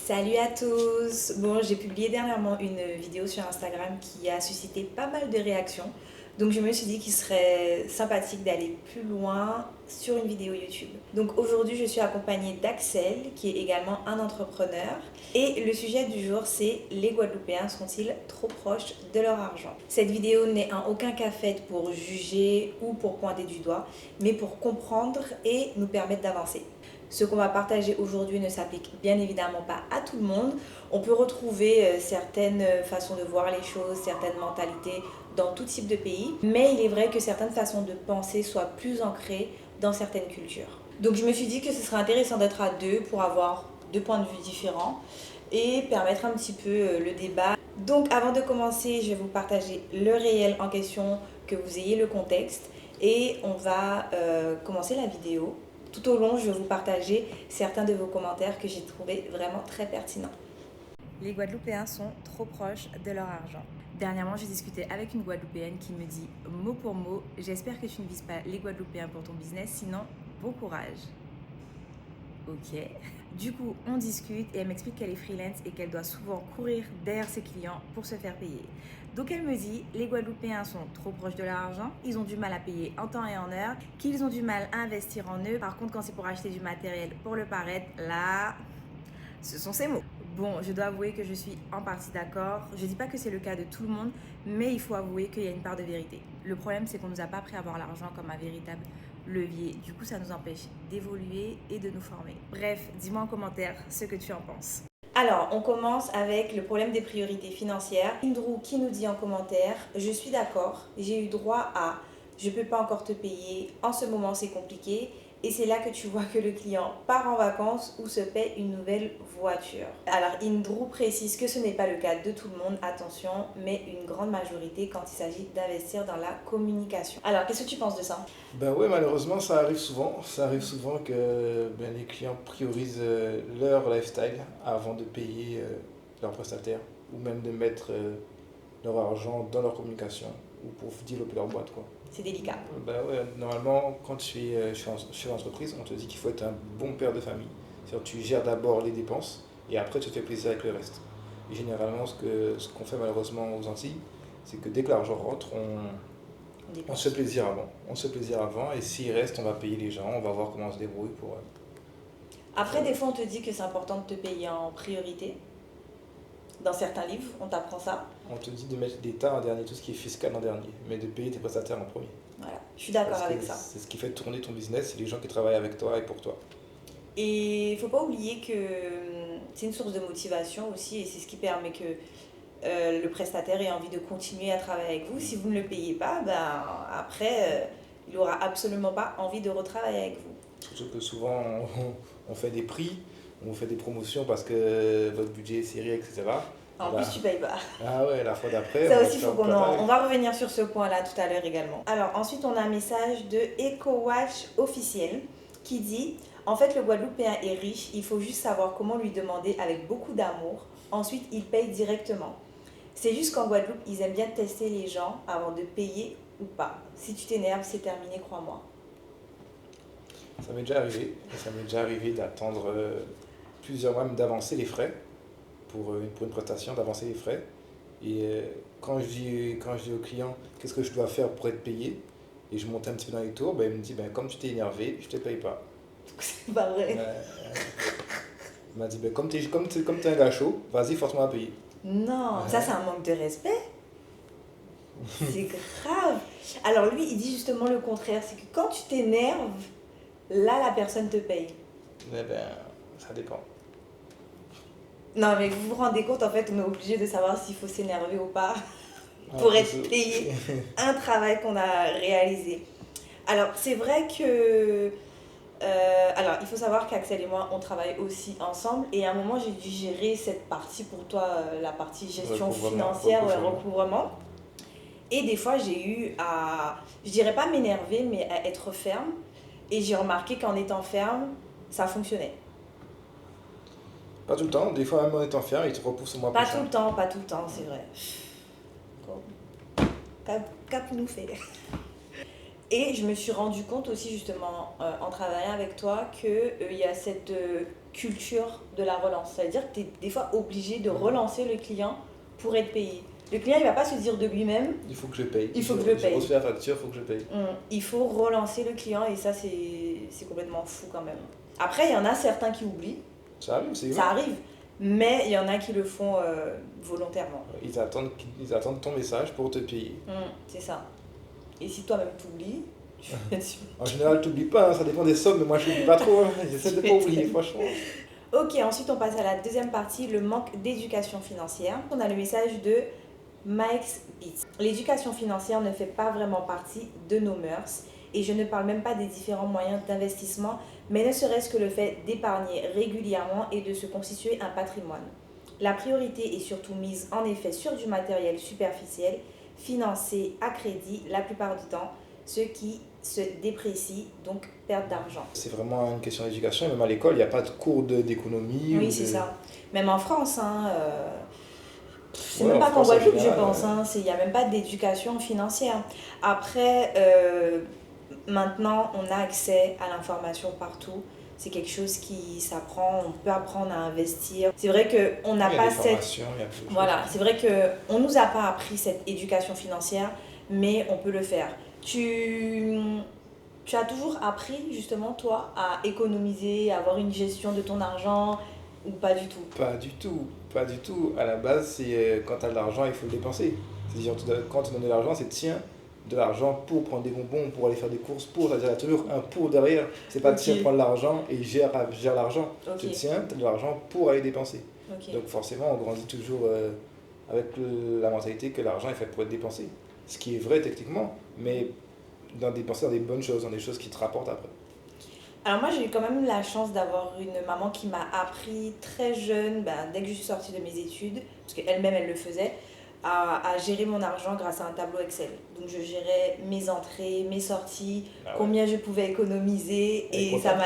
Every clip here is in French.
Salut à tous! Bon, j'ai publié dernièrement une vidéo sur Instagram qui a suscité pas mal de réactions. Donc je me suis dit qu'il serait sympathique d'aller plus loin sur une vidéo YouTube. Donc aujourd'hui, je suis accompagnée d'Axel, qui est également un entrepreneur. Et le sujet du jour, c'est: les Guadeloupéens sont-ils trop proches de leur argent? Cette vidéo n'est en aucun cas faite pour juger ou pour pointer du doigt, mais pour comprendre et nous permettre d'avancer. Ce qu'on va partager aujourd'hui ne s'applique bien évidemment pas à tout le monde. On peut retrouver certaines façons de voir les choses, certaines mentalités dans tout type de pays. Mais il est vrai que certaines façons de penser soient plus ancrées dans certaines cultures. Donc je me suis dit que ce serait intéressant d'être à deux pour avoir deux points de vue différents et permettre un petit peu le débat. Donc avant de commencer, je vais vous partager le réel en question, que vous ayez le contexte. Et on va commencer la vidéo. Tout au long, je vais vous partager certains de vos commentaires que j'ai trouvés vraiment très pertinents. Les Guadeloupéens sont trop proches de leur argent. Dernièrement, j'ai discuté avec une Guadeloupéenne qui me dit mot pour mot: j'espère que tu ne vises pas les Guadeloupéens pour ton business, sinon bon courage. Ok. Du coup, on discute et elle m'explique qu'elle est freelance et qu'elle doit souvent courir derrière ses clients pour se faire payer. Donc elle me dit: les Guadeloupéens sont trop proches de leur argent, ils ont du mal à payer en temps et en heure, qu'ils ont du mal à investir en eux. Par contre, quand c'est pour acheter du matériel pour le paraître, là, ce sont ces mots. Bon, je dois avouer que je suis en partie d'accord. Je ne dis pas que c'est le cas de tout le monde, mais il faut avouer qu'il y a une part de vérité. Le problème, c'est qu'on ne nous a pas appris à voir l'argent comme un véritable levier. Du coup, ça nous empêche d'évoluer et de nous former. Bref, dis-moi en commentaire ce que tu en penses. Alors, on commence avec le problème des priorités financières. Indrou qui nous dit en commentaire: je suis d'accord, j'ai eu droit à je peux pas encore te payer, en ce moment c'est compliqué. Et c'est là que tu vois que le client part en vacances ou se paie une nouvelle voiture. Alors Indrou précise que ce n'est pas le cas de tout le monde, attention, mais une grande majorité quand il s'agit d'investir dans la communication. Alors qu'est-ce que tu penses de ça? Ben oui, malheureusement, ça arrive souvent. Ça arrive souvent que les clients priorisent leur lifestyle avant de payer leurs prestataires ou même de mettre leur argent dans leur communication ou pour développer leur boîte, quoi. C'est délicat. Ben ouais, normalement, quand tu es chez l'entreprise, on te dit qu'il faut être un bon père de famille. C'est-à-dire que tu gères d'abord les dépenses et après tu te fais plaisir avec le reste. Et généralement, ce qu'on fait malheureusement aux Antilles, c'est que dès que l'argent rentre, on se fait plaisir avant. On se fait plaisir avant et s'il reste, on va payer les gens, on va voir comment on se débrouille pour... Après, des fois, on te dit que c'est important de te payer en priorité. Dans certains livres, on t'apprend ça. On te dit de mettre l'État en dernier, tout ce qui est fiscal en dernier, mais de payer tes prestataires en premier. Voilà, je suis d'accord avec ça. C'est ce qui fait tourner ton business, c'est les gens qui travaillent avec toi et pour toi. Et il ne faut pas oublier que c'est une source de motivation aussi, et c'est ce qui permet que le prestataire ait envie de continuer à travailler avec vous. Si vous ne le payez pas, ben, après, il n'aura absolument pas envie de retravailler avec vous. Surtout que souvent, on fait des prix, on fait des promotions parce que votre budget est serré, etc. En plus, tu payes pas. Ah ouais, la fois d'après. Ça aussi, on va revenir sur ce point-là tout à l'heure également. Alors, ensuite, on a un message de EcoWatch officiel qui dit: en fait, le Guadeloupéen est riche, il faut juste savoir comment lui demander avec beaucoup d'amour. Ensuite, il paye directement. C'est juste qu'en Guadeloupe, ils aiment bien tester les gens avant de payer ou pas. Si tu t'énerves, c'est terminé, crois-moi. Ça m'est déjà arrivé. Ça m'est déjà arrivé d'attendre plusieurs mois, même d'avancer les frais pour une prestation, d'avancer les frais. Et quand je dis au client qu'est-ce que je dois faire pour être payé, et je monte un petit peu dans les tours, il me dit comme tu t'es énervé, je te paye pas. C'est pas vrai. Il m'a dit comme tu es un gars chaud, vas-y, force-moi à payer. Non, ça c'est un manque de respect. C'est grave. Alors lui, il dit justement le contraire, c'est que quand tu t'énerves, là la personne te paye. Eh ben, ça dépend. Non mais vous vous rendez compte, en fait, on est obligé de savoir s'il faut s'énerver ou pas pour être payé un travail qu'on a réalisé. Alors c'est vrai que... alors il faut savoir qu'Axel et moi on travaille aussi ensemble, et à un moment j'ai dû gérer cette partie pour toi, la partie gestion financière, recouvrement. Et des fois j'ai eu à, je dirais pas m'énerver, mais à être ferme, et j'ai remarqué qu'en étant ferme ça fonctionnait. Pas tout le temps, des fois même en étant ferme, il te repousse au mois prochain. Pas tout le temps, c'est vrai. Bon. Cap nous fait. Et je me suis rendu compte aussi justement en travaillant avec toi qu'il y a cette culture de la relance. Ça veut dire que tu es des fois obligé de relancer le client pour être payé. Le client, il va pas se dire de lui-même, Il faut que je paye. il faut que je paye. J'ai reçu la facture, il faut que je paye. Il faut relancer le client et ça, c'est complètement fou quand même. Après, il y en a certains qui oublient. Ça arrive, c'est vrai. Ça arrive. Mais il y en a qui le font volontairement. Ils attendent ton message pour te payer. C'est ça. Et si toi-même t'oublies, En général, tu n'oublies pas, hein, ça dépend des sommes, mais moi je n'oublie pas trop. Hein. J'essaie de ne pas oublier, franchement. Ok, ensuite on passe à la deuxième partie, le manque d'éducation financière. On a le message de Mike's Beats. L'éducation financière ne fait pas vraiment partie de nos mœurs. Et je ne parle même pas des différents moyens d'investissement, mais ne serait-ce que le fait d'épargner régulièrement et de se constituer un patrimoine. La priorité est surtout mise en effet sur du matériel superficiel, financé à crédit la plupart du temps, ce qui se déprécie, donc perte d'argent. C'est vraiment une question d'éducation, même à l'école, il n'y a pas de cours d'économie. Oui, c'est ça. Même en France, c'est Ouais, même pas en qu'en France, en Guadeloupe, je général, pense. Il n'y a même pas d'éducation financière. Après, maintenant, on a accès à l'information partout. C'est quelque chose qui s'apprend. On peut apprendre à investir. C'est vrai qu'on n'a pas cette... Voilà, c'est vrai qu'on ne nous a pas appris cette éducation financière, mais on peut le faire. Tu as toujours appris, justement, toi, à économiser, à avoir une gestion de ton argent ou pas du tout? Pas du tout, pas du tout. À la base, c'est quand tu as de l'argent, il faut le dépenser. C'est-à-dire, quand tu donnes de l'argent, c'est tiens, de l'argent pour prendre des bonbons, pour aller faire des courses, pour, c'est-à-dire il y a toujours un pour derrière. C'est pas tiens, prendre l'argent et gère l'argent. Tu tiens, tu as de l'argent pour aller dépenser. Donc forcément, on grandit toujours avec la mentalité que l'argent est fait pour être dépensé. Ce qui est vrai techniquement, mais dépenser dans des bonnes choses, dans des choses qui te rapportent après. Alors moi, j'ai eu quand même la chance d'avoir une maman qui m'a appris très jeune, dès que je suis sortie de mes études, parce qu'elle-même, elle le faisait, à gérer mon argent grâce à un tableau Excel. Donc je gérais mes entrées, mes sorties, combien je pouvais économiser. Et ça m'a...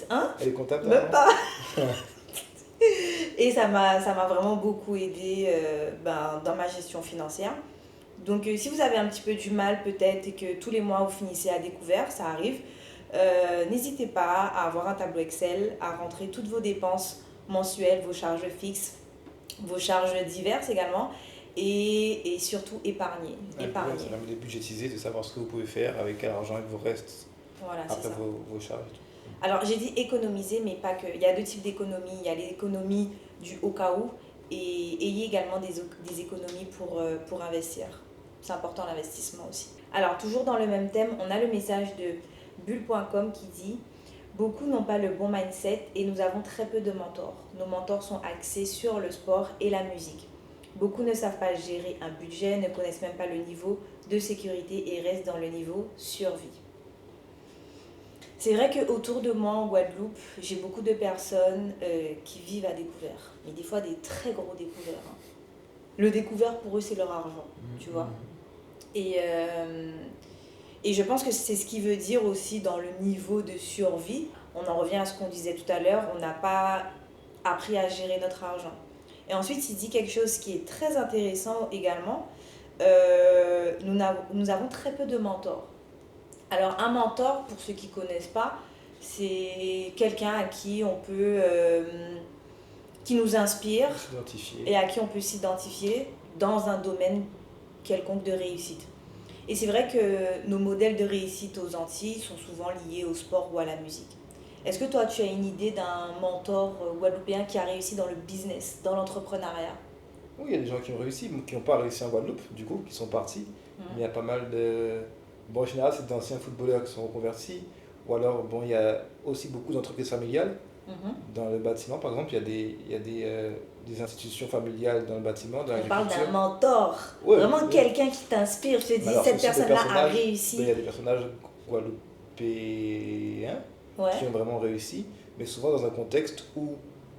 Hein? Elle est comptable? Même pas. Et ça m'a vraiment beaucoup aidé dans ma gestion financière. Donc si vous avez un petit peu du mal peut-être et que tous les mois vous finissez à découvert, ça arrive, n'hésitez pas à avoir un tableau Excel, à rentrer toutes vos dépenses mensuelles, vos charges fixes, vos charges diverses également, et surtout épargner. Ça permet de budgétiser, de savoir ce que vous pouvez faire, avec quel argent il vous reste après vos charges. Alors j'ai dit économiser, mais pas que. Il y a deux types d'économies. Il y a l'économie du au cas où, et ayez également des économies pour investir. C'est important l'investissement aussi. Alors toujours dans le même thème, on a le message de bulle.com qui dit « Beaucoup n'ont pas le bon mindset et nous avons très peu de mentors. Nos mentors sont axés sur le sport et la musique. Beaucoup ne savent pas gérer un budget, ne connaissent même pas le niveau de sécurité et restent dans le niveau survie. » C'est vrai qu'autour de moi en Guadeloupe, j'ai beaucoup de personnes qui vivent à découvert. Mais des fois des très gros découverts. Le découvert pour eux c'est leur argent, tu vois. Et je pense que c'est ce qui veut dire aussi dans le niveau de survie. On en revient à ce qu'on disait tout à l'heure, on n'a pas appris à gérer notre argent. Et ensuite, il dit quelque chose qui est très intéressant également. Nous avons très peu de mentors. Alors un mentor, pour ceux qui ne connaissent pas, c'est quelqu'un à qui on peut... qui nous inspire et à qui on peut s'identifier dans un domaine quelconque de réussite. Et c'est vrai que nos modèles de réussite aux Antilles sont souvent liés au sport ou à la musique. Est-ce que toi, tu as une idée d'un mentor guadeloupéen qui a réussi dans le business, dans l'entrepreneuriat? Oui, il y a des gens qui ont réussi, qui n'ont pas réussi en Guadeloupe, du coup, qui sont partis. Il y a pas mal de... Bon, en général, c'est d'anciens footballeurs qui sont reconvertis. Ou alors, bon, il y a aussi beaucoup d'entreprises familiales. Dans le bâtiment, par exemple, il y a des institutions familiales dans le bâtiment, dans l'agriculture. On parle d'un mentor, vraiment quelqu'un qui t'inspire. Je te dis, cette personne-là a réussi. Il y a des personnages guadeloupéens qui ont vraiment réussi, mais souvent dans un contexte où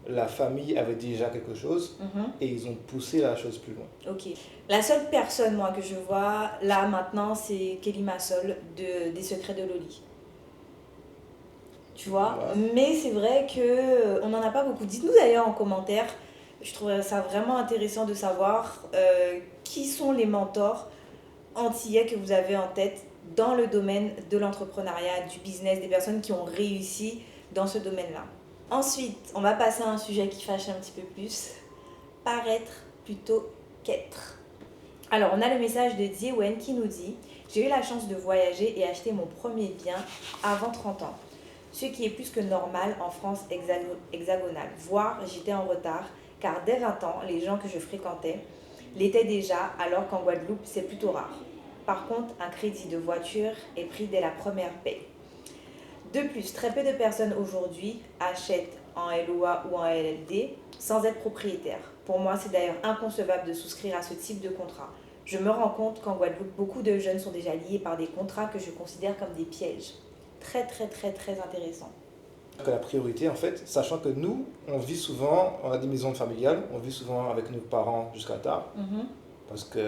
la famille avait déjà quelque chose et ils ont poussé la chose plus loin. Ok. La seule personne, moi, que je vois là maintenant, c'est Kelly Massol des Secrets de Loli. Tu vois, mais c'est vrai qu'on n'en a pas beaucoup. Dites-nous d'ailleurs en commentaire, je trouverais ça vraiment intéressant de savoir qui sont les mentors antillais que vous avez en tête dans le domaine de l'entrepreneuriat, du business, des personnes qui ont réussi dans ce domaine-là. Ensuite, on va passer à un sujet qui fâche un petit peu plus. Paraître plutôt qu'être. Alors, on a le message de Diewen qui nous dit: j'ai eu la chance de voyager et acheter mon premier bien avant 30 ans. Ce qui est plus que normal en France hexagonale. Voire, j'étais en retard, car dès 20 ans, les gens que je fréquentais l'étaient déjà, alors qu'en Guadeloupe, c'est plutôt rare. Par contre, un crédit de voiture est pris dès la première paie. De plus, très peu de personnes aujourd'hui achètent en LOA ou en LLD sans être propriétaire. Pour moi, c'est d'ailleurs inconcevable de souscrire à ce type de contrat. Je me rends compte qu'en Guadeloupe, beaucoup de jeunes sont déjà liés par des contrats que je considère comme des pièges. Très, très, très, très intéressant. Que la priorité, en fait, sachant que nous, on vit souvent, on a des maisons familiales, on vit souvent avec nos parents jusqu'à tard, parce qu'on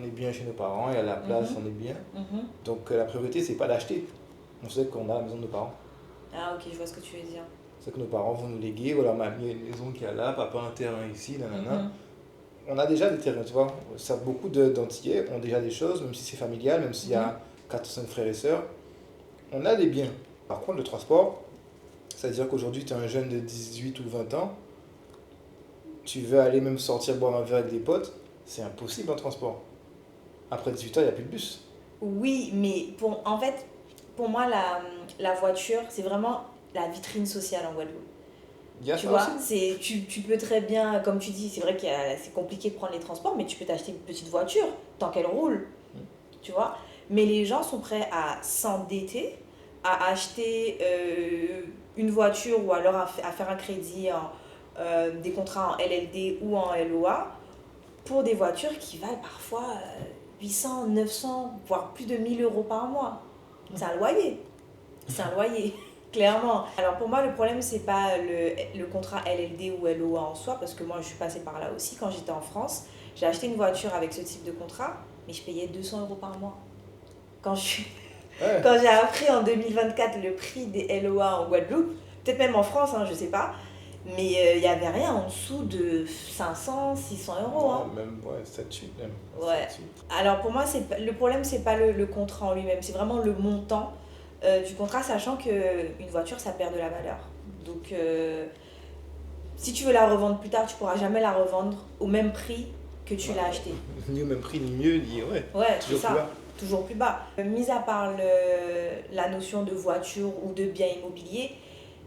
est bien chez nos parents et à la place, on est bien. Donc la priorité, c'est pas d'acheter. On sait qu'on a la maison de nos parents. Ah ok, je vois ce que tu veux dire. C'est que nos parents vont nous léguer, voilà, mamie a une maison qui est là, papa un terrain ici, nanana. On a déjà des terrains, tu vois. Ça, beaucoup d'Antillais ont déjà des choses, même si c'est familial, même s'il y a 4 ou 5 frères et sœurs. On a des biens. Par contre, le transport, c'est-à-dire qu'aujourd'hui, tu es un jeune de 18 ou 20 ans, tu veux aller même sortir boire un verre avec des potes, c'est impossible en transport. Après 18 ans, il n'y a plus de bus. Oui, mais en fait, pour moi, la voiture, c'est vraiment la vitrine sociale en Guadeloupe. Tu vois, tu peux très bien, comme tu dis, c'est vrai que c'est compliqué de prendre les transports, mais tu peux t'acheter une petite voiture tant qu'elle roule. Tu vois, mais les gens sont prêts à s'endetter, à acheter une voiture ou alors à faire un crédit, des contrats en LLD ou en LOA pour des voitures qui valent parfois 800, 900, voire plus de 1000 euros par mois. C'est un loyer. C'est un loyer, clairement. Alors pour moi, le problème, c'est pas le contrat LLD ou LOA en soi, parce que moi, je suis passée par là aussi. Quand j'étais en France, j'ai acheté une voiture avec ce type de contrat, mais je payais 200 euros par mois. Quand j'ai appris en 2024 le prix des LOA en Guadeloupe, peut-être même en France, je sais pas, mais il n'y avait rien en dessous de 500, 600 euros. Même, 7-8 même. Ouais. 7-8. Alors pour moi, le problème, c'est pas le contrat en lui-même, c'est vraiment le montant du contrat, sachant qu'une voiture, ça perd de la valeur. Donc, si tu veux la revendre plus tard, tu pourras jamais la revendre au même prix que tu l'as acheté. Ni au même prix, ni mieux, ni... Ouais, toujours plus bas. Toujours plus bas. Mis à part la notion de voiture ou de bien immobilier,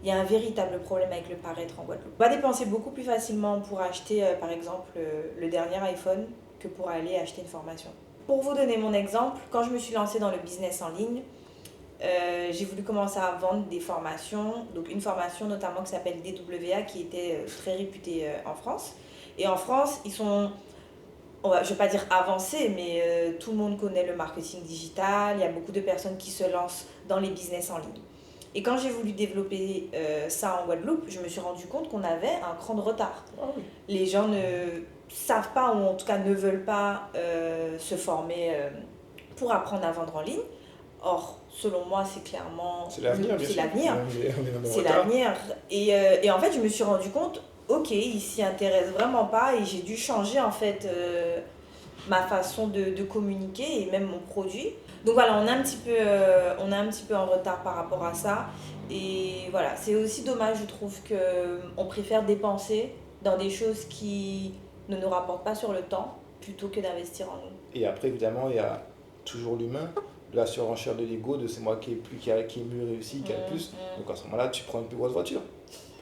il y a un véritable problème avec le paraître en Guadeloupe. On va dépenser beaucoup plus facilement pour acheter, par exemple, le dernier iPhone que pour aller acheter une formation. Pour vous donner mon exemple, quand je me suis lancée dans le business en ligne, j'ai voulu commencer à vendre des formations, donc une formation notamment qui s'appelle DWA, qui était très réputée en France. Et en France, ils sont, je ne vais pas dire avancés, mais tout le monde connaît le marketing digital, il y a beaucoup de personnes qui se lancent dans les business en ligne. Et quand j'ai voulu développer ça en Guadeloupe, je me suis rendu compte qu'on avait un cran de retard. Les gens ne savent pas, ou en tout cas ne veulent pas se former pour apprendre à vendre en ligne. Or, selon moi, c'est clairement... C'est l'avenir, bien sûr. C'est l'avenir. Et en fait, je me suis rendu compte, ok, ils s'y intéressent vraiment pas, et j'ai dû changer en fait ma façon de communiquer et même mon produit. Donc voilà, on est un petit peu en retard par rapport à ça. Et voilà, c'est aussi dommage, je trouve, qu'on préfère dépenser dans des choses qui ne nous rapportent pas sur le temps plutôt que d'investir en nous. Et après, évidemment, il y a toujours l'humain, la surenchère de l'ego, de c'est moi qui est mieux réussi, qui a le plus. Donc à ce moment-là, tu prends une plus grosse voiture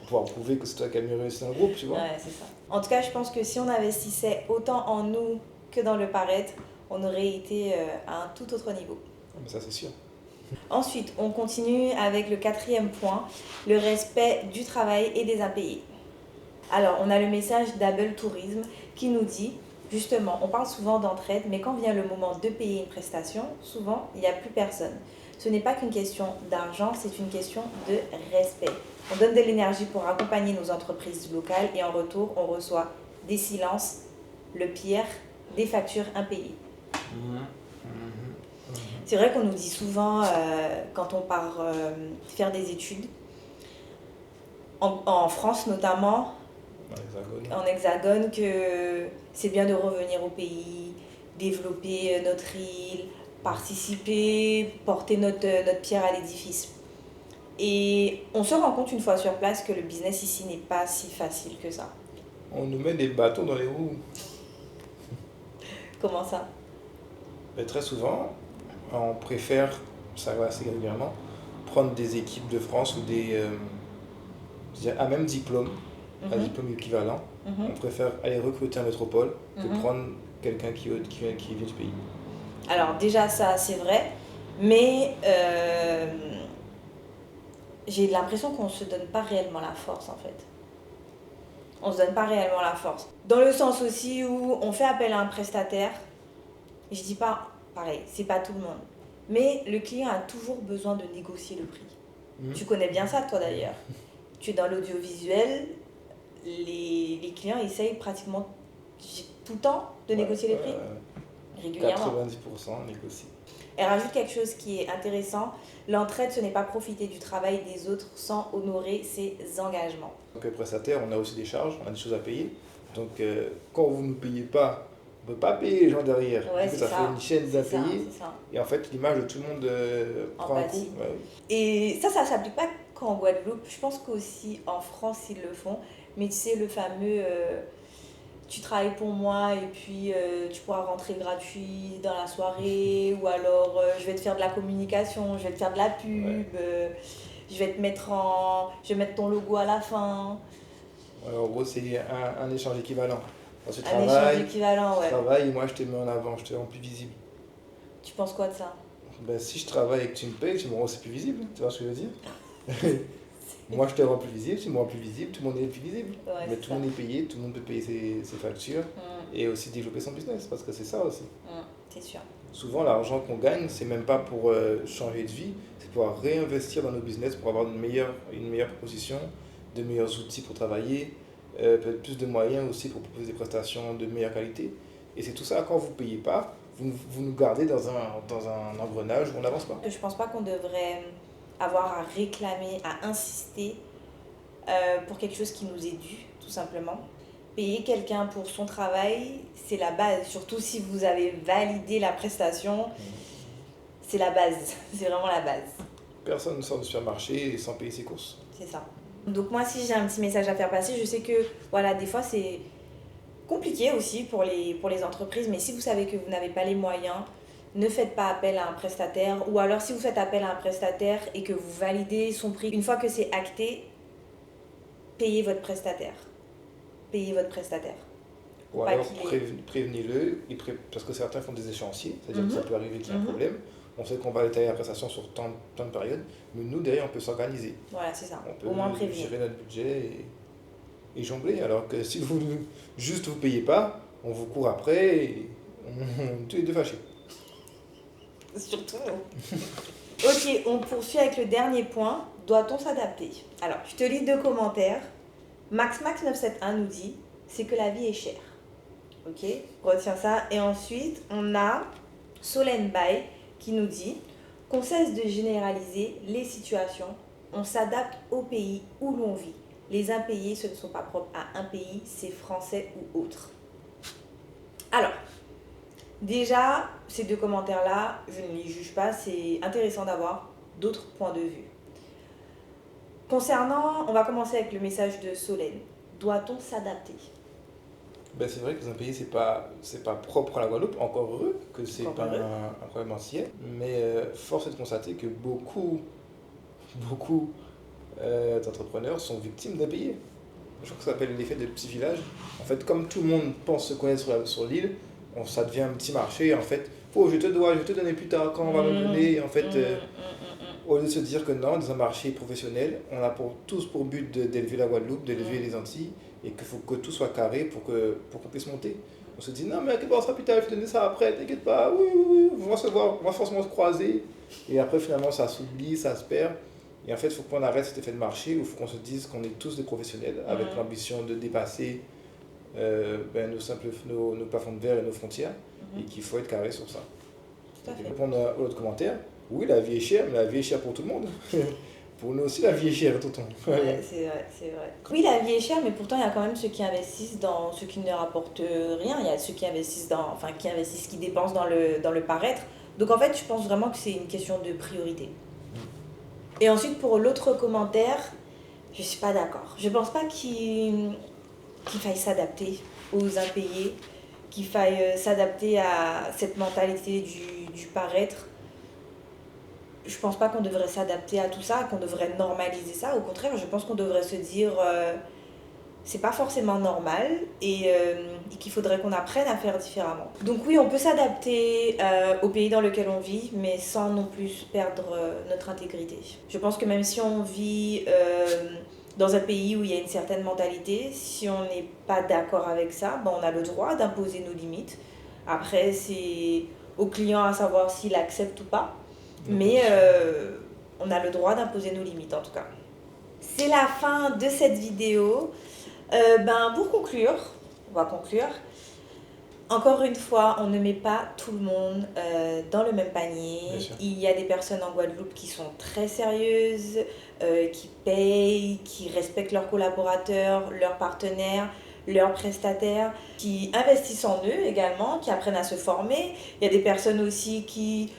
pour pouvoir prouver que c'est toi qui as mieux réussi dans le groupe, tu vois. Ouais, c'est ça. En tout cas, je pense que si on investissait autant en nous que dans le paraître, on aurait été à un tout autre niveau. Mais ça, c'est sûr. Ensuite, on continue avec le 4e point, le respect du travail et des impayés. Alors, on a le message d'Able Tourisme qui nous dit, justement, on parle souvent d'entraide, mais quand vient le moment de payer une prestation, souvent, il n'y a plus personne. Ce n'est pas qu'une question d'argent, c'est une question de respect. On donne de l'énergie pour accompagner nos entreprises locales et en retour, on reçoit des silences, le pire, des factures impayées. C'est vrai qu'on nous dit souvent, quand on part faire des études, en France notamment, en hexagone, que c'est bien de revenir au pays, développer notre île, participer, porter notre pierre à l'édifice. Et on se rend compte une fois sur place que le business ici n'est pas si facile que ça. On nous met des bâtons dans les roues. Comment ça? Mais très souvent, on préfère, ça va assez régulièrement, prendre des équipes de France ou je dirais, à même diplôme, à Mhm, diplôme équivalent. On mhm. préfère aller recruter en métropole que Mhm. prendre quelqu'un qui vient du pays. Alors déjà ça c'est vrai, mais j'ai l'impression qu'on ne se donne pas réellement la force en fait. On se donne pas réellement la force. Dans le sens aussi où on fait appel à un prestataire, je dis pas, pareil, c'est pas tout le monde. Mais le client a toujours besoin de négocier le prix. Mhm. Tu connais bien ça toi d'ailleurs. Tu es dans l'audiovisuel, les clients essayent pratiquement tout le temps de négocier les prix, régulièrement. 90% négocié. Elle rajoute quelque chose qui est intéressant. L'entraide, ce n'est pas profiter du travail des autres sans honorer ses engagements. Donc, prestataire, on a aussi des charges, on a des choses à payer. Donc, quand vous ne nous payez pas, on ne peut pas payer les gens derrière. Ouais, Du coup, c'est ça fait une chaîne C'est ça, d'impayés. c'est ça. Et en fait, l'image de tout le monde prend un coup. Empathie. Ouais. Et ça s'applique pas qu'en Guadeloupe. Je pense qu'aussi en France, ils le font. Mais tu sais, le fameux tu travailles pour moi et puis tu pourras rentrer gratuit dans la soirée. Ou alors je vais te faire de la communication, je vais te faire de la pub. Ouais. Je vais te mettre je vais mettre ton logo à la fin. Ouais, en gros, c'est un échange équivalent. Quand tu Un échange travailles, équivalent, ouais. et moi je te mets en avant, je te rends plus visible. Tu penses quoi de ça? Ben, si je travaille et que tu me payes, tu me rends aussi plus visible. Tu vois ce que je veux dire? Moi je te rends plus visible, tu me rends plus visible, tout le monde est plus visible. Ouais, Mais c'est tout le monde est payé, tout le monde peut payer ses factures et aussi développer son business parce que c'est ça aussi. c'est sûr. Souvent, l'argent qu'on gagne, c'est même pas pour changer de vie, c'est pour réinvestir dans nos business pour avoir une meilleure proposition, de meilleurs outils pour travailler, peut-être plus de moyens aussi pour proposer des prestations de meilleure qualité. Et c'est tout ça, quand vous ne payez pas, vous nous gardez dans un engrenage où on n'avance pas. Je pense pas qu'on devrait avoir à réclamer, à insister pour quelque chose qui nous est dû, tout simplement. Payer quelqu'un pour son travail, c'est la base. Surtout si vous avez validé la prestation, c'est la base. C'est vraiment la base. Personne ne sort du supermarché sans payer ses courses. C'est ça. Donc moi, si j'ai un petit message à faire passer, je sais que voilà, des fois c'est compliqué aussi pour les entreprises, mais si vous savez que vous n'avez pas les moyens, ne faites pas appel à un prestataire, ou alors si vous faites appel à un prestataire et que vous validez son prix, une fois que c'est acté, payez votre prestataire. Payez votre prestataire. Ou Pas alors qu'il prévenez-le, parce que certains font des échéanciers, c'est-à-dire que ça Mhm. peut arriver qu'il y ait un Mhm. problème. On sait qu'on va détailler la prestation sur tant de périodes, mais nous derrière on peut s'organiser. Voilà, c'est ça. On peut Au moins prévenir. gérer notre budget et jongler. Alors que si vous juste vous payez pas, on vous court après et on tous les deux fâchés. Surtout nous. Ok, on poursuit avec le dernier point. Doit-on s'adapter? Alors, je te lis 2 commentaires. MaxMax971 nous dit c'est que la vie est chère. Ok, retiens ça. Et ensuite, on a Solène Bay qui nous dit qu'on cesse de généraliser les situations. On s'adapte au pays où l'on vit. Les impayés, ce ne sont pas propres à un pays, c'est français ou autre. Alors, déjà, ces 2 commentaires-là, je ne les juge pas, c'est intéressant d'avoir d'autres points de vue. Concernant, on va commencer avec le message de Solène. Doit-on s'adapter? Ben, c'est vrai que les impayés, c'est pas propre à la Guadeloupe, encore heureux que c'est Encore pas heureux. un problème entier. Mais force est de constater que beaucoup d'entrepreneurs sont victimes d'impayés. Je crois que ça s'appelle l'effet de petit village. En fait, comme tout le monde pense se connaître sur l'île, ça devient un petit marché. En fait, oh, je vais te donner plus tard quand on va me donner. Et en fait, au lieu de se dire que non, dans un marché professionnel, on a tous pour but d'élever la Guadeloupe, d'élever les Antilles, et qu'il faut que tout soit carré pour qu'on puisse monter. On se dit non, mais t'inquiète pas, on sera plus tard, je vais te donner ça après, t'inquiète pas, oui, on va se voir, on va forcément se croiser. Et après, finalement, ça s'oublie, ça se perd. Et en fait, il faut qu'on arrête cet effet de marché où il faut qu'on se dise qu'on est tous des professionnels avec l'ambition de dépasser nos plafonds de verre et nos frontières et qu'il faut être carré sur ça. Tout à fait. Pour répondre à l'autre commentaire, oui, la vie est chère, mais la vie est chère pour tout le monde. Pour nous aussi, la vie est chère, tonton. Ouais, c'est vrai, c'est vrai. Oui, la vie est chère, mais pourtant, il y a quand même ceux qui investissent dans ceux qui ne rapportent rien. Il y a ceux qui investissent qui dépensent dans le paraître. Donc en fait, je pense vraiment que c'est une question de priorité. Et ensuite, pour l'autre commentaire, je suis pas d'accord. Je pense pas qu'il faille s'adapter aux impayés, qu'il faille s'adapter à cette mentalité du paraître. Je pense pas qu'on devrait s'adapter à tout ça, qu'on devrait normaliser ça. Au contraire, je pense qu'on devrait se dire c'est pas forcément normal et qu'il faudrait qu'on apprenne à faire différemment. Donc oui, on peut s'adapter au pays dans lequel on vit, mais sans non plus perdre notre intégrité. Je pense que même si on vit dans un pays où il y a une certaine mentalité, si on n'est pas d'accord avec ça, ben on a le droit d'imposer nos limites. Après, c'est au client à savoir s'il accepte ou pas. Mais on a le droit d'imposer nos limites en tout cas. C'est la fin de cette vidéo. Pour conclure, on va conclure. Encore une fois, on ne met pas tout le monde dans le même panier. Il y a des personnes en Guadeloupe qui sont très sérieuses, qui payent, qui respectent leurs collaborateurs, leurs partenaires, leurs prestataires, qui investissent en eux également, qui apprennent à se former. Il y a des personnes aussi qui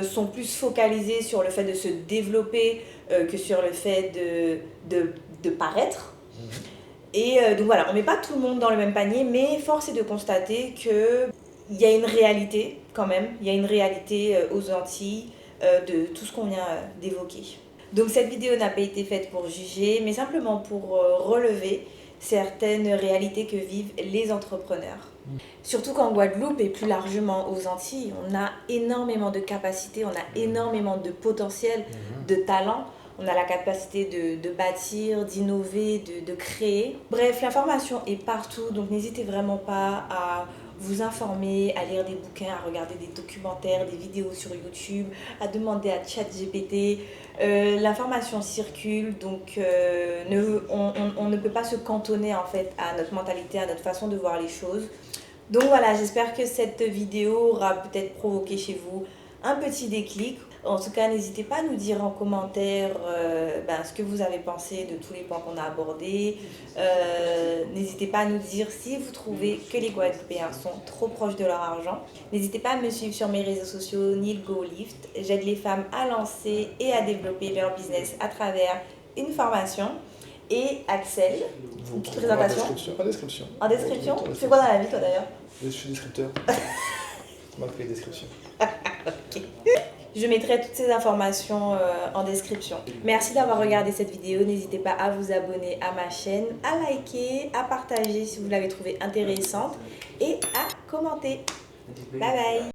sont plus focalisées sur le fait de se développer que sur le fait de paraître. Et donc voilà, on ne met pas tout le monde dans le même panier, mais force est de constater qu'il y a une réalité quand même, il y a une réalité aux Antilles de tout ce qu'on vient d'évoquer. Donc cette vidéo n'a pas été faite pour juger, mais simplement pour relever certaines réalités que vivent les entrepreneurs. Surtout qu'en Guadeloupe et plus largement aux Antilles, on a énormément de capacités, on a énormément de potentiel, de talent. On a la capacité de bâtir, d'innover, de créer. Bref, l'information est partout, donc n'hésitez vraiment pas à vous informer, à lire des bouquins, à regarder des documentaires, des vidéos sur YouTube, à demander à ChatGPT. L'information circule, donc on ne peut pas se cantonner en fait à notre mentalité, à notre façon de voir les choses. Donc voilà, j'espère que cette vidéo aura peut-être provoqué chez vous un petit déclic. En tout cas, n'hésitez pas à nous dire en commentaire ce que vous avez pensé de tous les points qu'on a abordés. N'hésitez pas à nous dire si vous trouvez que les Guadeloupéens sont trop proches de leur argent. N'hésitez pas à me suivre sur mes réseaux sociaux, Nil Go Lift. J'aide les femmes à lancer et à développer leur business à travers une formation. Et Axel, une petite présentation. En description. En description. Tu fais quoi dans la vie toi d'ailleurs? Je suis descripteur. C'est moi qui fais les descriptions. Ok. Je mettrai toutes ces informations en description. Merci d'avoir regardé cette vidéo. N'hésitez pas à vous abonner à ma chaîne, à liker, à partager si vous l'avez trouvée intéressante et à commenter. Bye bye!